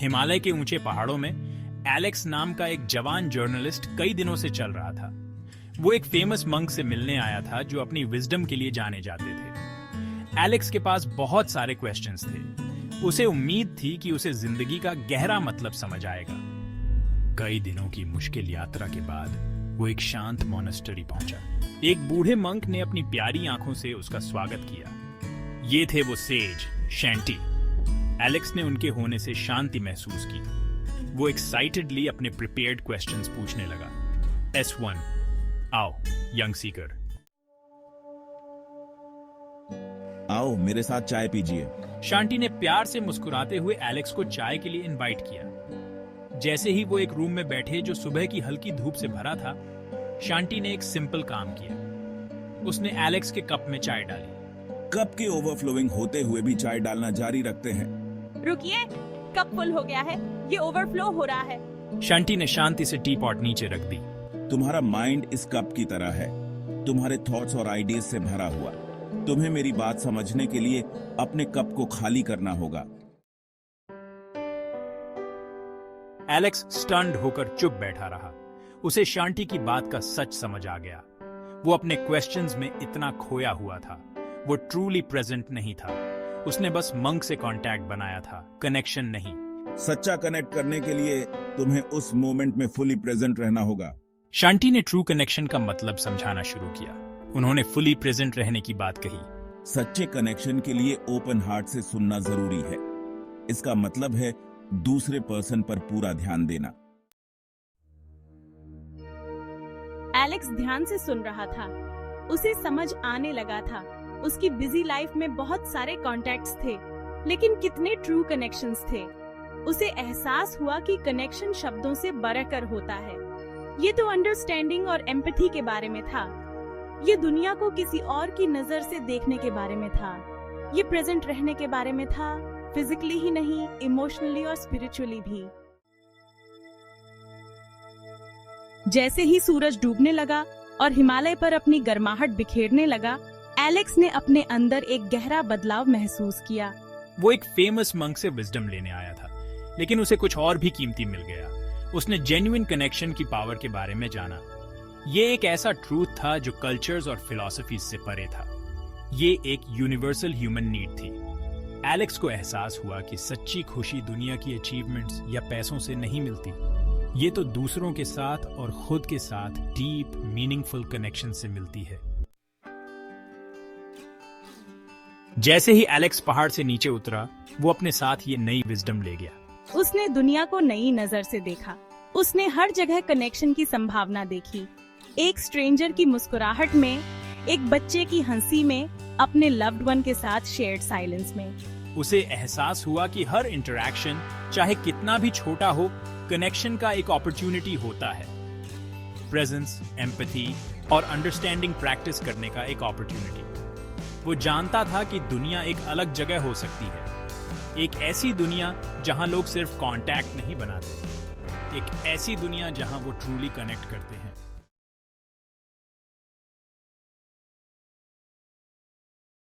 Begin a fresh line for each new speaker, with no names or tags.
हिमालय के ऊंचे पहाड़ों में एलेक्स नाम का एक जवान जर्नलिस्ट कई दिनों से चल रहा था। वो एक फेमस मंक से मिलने आया था जो अपनी विजडम के लिए जाने जाते थे। एलेक्स के पास बहुत सारे क्वेश्चंस थे। उसे उम्मीद थी कि उसे जिंदगी का गहरा मतलब समझ आएगा। कई दिनों की मुश्किल यात्रा के बाद वो एक शांत मोनेस्टरी पहुंचा। एक बूढ़े मंक ने अपनी प्यारी आंखों से उसका स्वागत किया। ये थे वो सेज शैंटी। एलेक्स ने उनके होने से शांति महसूस की। वो एक्साइटेडली अपने प्रिपेयर्ड क्वेश्चंस पूछने लगा। S1, आओ यंग सीकर।
आओ मेरे साथ चाय पीजिए।
शांति ने प्यार से मुस्कुराते हुए एलेक्स को चाय के लिए इनवाइट किया। जैसे ही वो एक रूम में बैठे जो सुबह की हल्की धूप से भरा था, शांति ने एक सिंपल काम किया। उसने एलेक्स के कप में चाय डाली।
कप के ओवरफ्लोइंग होते हुए भी चाय डालना जारी रखते हैं।
रुकिए, कप फुल हो गया है, ये ओवरफ्लो हो रहा है।
शांति ने शांति से टी पॉट नीचे रख दी।
तुम्हारा माइंड इस कप की तरह है, तुम्हारे थॉट्स और आइडियाज से भरा हुआ। तुम्हें मेरी बात समझने के लिए अपने कप को खाली करना होगा।
एलेक्स स्टन्ड होकर चुप बैठा रहा। उसे शांति की बात का सच समझ आ गया। वो अपने क्वेश्चंस में इतना खोया हुआ था। वो ट्रूली प्रेजेंट नहीं था। उसने बस मंक से कांटेक्ट बनाया था, कनेक्शन नहीं।
सच्चा कनेक्ट करने के लिए तुम्हें उस मोमेंट में फुली प्रेजेंट रहना होगा।
शांति ने ट्रू कनेक्शन का मतलब समझाना शुरू किया। उन्होंने फुली प्रेजेंट रहने की बात कही।
सच्चे कनेक्शन के लिए ओपन हार्ट से सुनना जरूरी है। इसका मतलब है दूसरे पर्सन पर पूरा ध्यान देना।
एलेक्स ध्यान से सुन रहा था। उसे समझ आने लगा था। उसकी बिजी लाइफ में बहुत सारे कॉन्टैक्ट्स थे, लेकिन कितने ट्रू कनेक्शंस थे। उसे एहसास हुआ कि कनेक्शन शब्दों से बढ़कर होता है। ये तो अंडरस्टैंडिंग और एम्पैथी के बारे में था। ये दुनिया को किसी और की नजर से देखने के बारे में था। ये प्रेजेंट रहने के बारे में था, फिजिकली ही नहीं, इमोशनली और स्पिरिचुअली भी। जैसे ही सूरज डूबने लगा और हिमालय पर अपनी गर्माहट बिखेरने लगा, एलेक्स ने अपने अंदर एक गहरा बदलाव महसूस किया।
वो एक फेमस मंक से विजडम लेने आया था, लेकिन उसे कुछ और भी कीमती मिल गया। उसने जेन्युइन कनेक्शन की पावर के बारे में जाना। ये एक ऐसा ट्रूथ था जो कल्चर्स और फिलॉसफीज से परे था। ये एक यूनिवर्सल ह्यूमन नीड थी। एलेक्स को एहसास हुआ कि सच्ची खुशी दुनिया की अचीवमेंट्स या पैसों से नहीं मिलती। ये तो दूसरों के साथ और खुद के साथ डीप मीनिंगफुल कनेक्शन से मिलती है। जैसे ही एलेक्स पहाड़ से नीचे उतरा, वो अपने साथ ये नई विजडम ले गया।
उसने दुनिया को नई नजर से देखा। उसने हर जगह कनेक्शन की संभावना देखी। एक स्ट्रेंजर की मुस्कुराहट में, एक बच्चे की हंसी में, अपने लव्ड वन के साथ शेयर्ड साइलेंस में।
उसे एहसास हुआ कि हर इंटरैक्शन, चाहे कितना भी छोटा हो, कनेक्शन का एक अपॉर्चुनिटी होता है। प्रेजेंस, एम्पैथी और अंडरस्टैंडिंग प्रैक्टिस करने का एक अपॉर्चुनिटी। वो जानता था कि दुनिया एक अलग जगह हो सकती है। एक ऐसी दुनिया जहां लोग सिर्फ कांटेक्ट नहीं बनाते, एक ऐसी दुनिया जहां वो ट्रूली कनेक्ट करते हैं।